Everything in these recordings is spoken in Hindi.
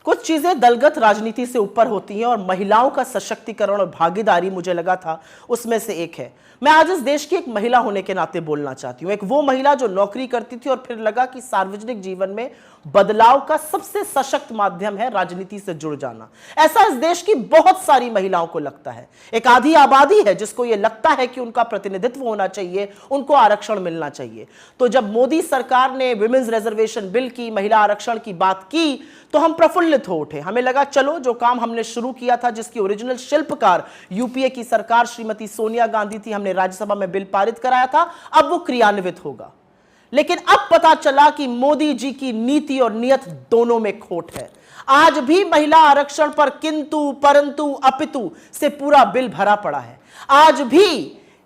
कुछ चीजें दलगत राजनीति से ऊपर होती हैं और महिलाओं का सशक्तिकरण और भागीदारी मुझे लगा था उसमें से एक है। मैं आज इस देश की एक महिला होने के नाते बोलना चाहती हूं, एक वो महिला जो नौकरी करती थी और फिर लगा कि सार्वजनिक जीवन में बदलाव का सबसे सशक्त माध्यम है राजनीति से जुड़ जाना। ऐसा इस देश की बहुत सारी महिलाओं को लगता है। एक आधी आबादी है जिसको यह लगता है कि उनका प्रतिनिधित्व होना चाहिए, उनको आरक्षण मिलना चाहिए। तो जब मोदी सरकार ने विमेंस रिजर्वेशन बिल की, महिला आरक्षण की बात की, तो हम प्रफुल्लित हो उठे। हमें लगा चलो जो काम हमने शुरू किया था, जिसकी ओरिजिनल शिल्पकार यूपीए की सरकार श्रीमती सोनिया गांधी थी, हमने राज्यसभा में बिल पारित कराया था, अब वो क्रियान्वित होगा। लेकिन अब पता चला कि मोदी जी की नीति और नियत दोनों में खोट है। आज भी महिला आरक्षण पर किंतु परंतु अपितु से पूरा बिल भरा पड़ा है। आज भी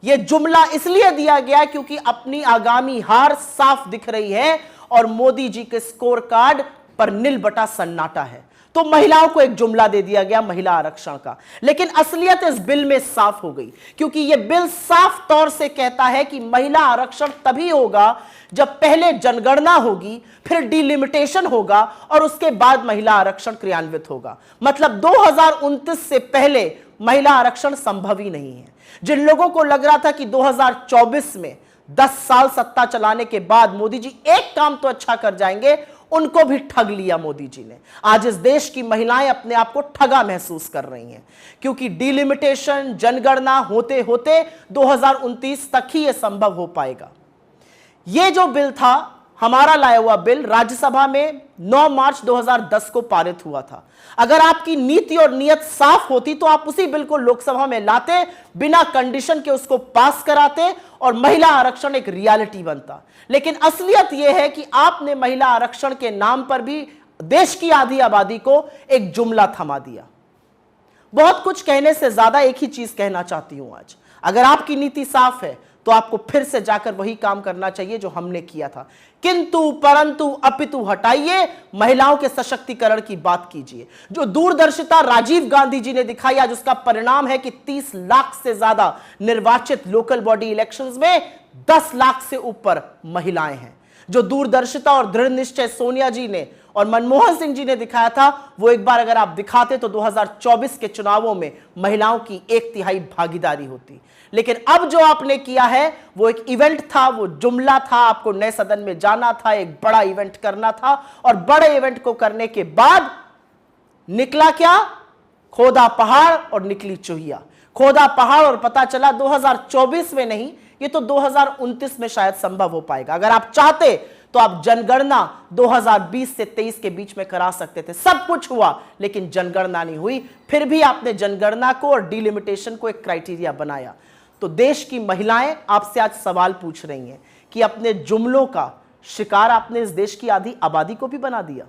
यह जुमला इसलिए दिया गया क्योंकि अपनी आगामी हार साफ दिख रही है और मोदी जी के स्कोर कार्ड पर नील बटा सन्नाटा है। तो महिलाओं को एक जुमला दे दिया गया महिला आरक्षण का, लेकिन असलियत इस बिल में साफ हो गई, क्योंकि यह बिल साफ तौर से कहता है कि महिला आरक्षण तभी होगा जब पहले जनगणना होगी, फिर डिलिमिटेशन होगा और उसके बाद महिला आरक्षण क्रियान्वित होगा। मतलब 2029 से पहले महिला आरक्षण संभव ही नहीं है। जिन लोगों को लग रहा था कि 2024 में 10 साल सत्ता चलाने के बाद मोदी जी एक काम तो अच्छा कर जाएंगे, उनको भी ठग लिया मोदी जी ने। आज इस देश की महिलाएं अपने आप को ठगा महसूस कर रही हैं, क्योंकि डिलिमिटेशन, जनगणना होते होते 2029 तक ही यह संभव हो पाएगा। यह जो बिल था, हमारा लाया हुआ बिल, राज्यसभा में 9 मार्च 2010 को पारित हुआ था। अगर आपकी नीति और नियत साफ होती तो आप उसी बिल को लोकसभा में लाते, बिना कंडीशन के उसको पास कराते और महिला आरक्षण एक रियलिटी बनता। लेकिन असलियत यह है कि आपने महिला आरक्षण के नाम पर भी देश की आधी आबादी को एक जुमला थमा दिया। बहुत कुछ कहने से ज्यादा एक ही चीज कहना चाहती हूं आज। अगर आपकी नीति साफ है तो आपको फिर से जाकर वही काम करना चाहिए जो हमने किया था। किंतु परंतु अपितु हटाइए, महिलाओं के सशक्तिकरण की बात कीजिए। जो दूरदर्शिता राजीव गांधी जी ने दिखाई, आज उसका परिणाम है कि 30 लाख से ज्यादा निर्वाचित लोकल बॉडी इलेक्शंस में 10 लाख से ऊपर महिलाएं हैं। जो दूरदर्शिता और दृढ़ निश्चय सोनिया जी ने और मनमोहन सिंह जी ने दिखाया था, वो एक बार अगर आप दिखाते तो 2024 के चुनावों में महिलाओं की 1/3 भागीदारी होती। लेकिन अब जो आपने किया है वो एक इवेंट था, वो जुमला था। आपको नए सदन में जाना था, एक बड़ा इवेंट करना था, और बड़े इवेंट को करने के बाद निकला क्या? खोदा पहाड़ और निकली चूहिया। खोदा पहाड़ और पता चला 2024 में नहीं, ये तो 2029 में शायद संभव हो पाएगा। अगर आप चाहते तो आप जनगणना 2020 से 23 के बीच में करा सकते थे। सब कुछ हुआ लेकिन जनगणना नहीं हुई। फिर भी आपने जनगणना को और डिलिमिटेशन को एक क्राइटेरिया बनाया। तो देश की महिलाएं आपसे आज सवाल पूछ रही हैं कि अपने जुमलों का शिकार आपने इस देश की आधी आबादी को भी बना दिया।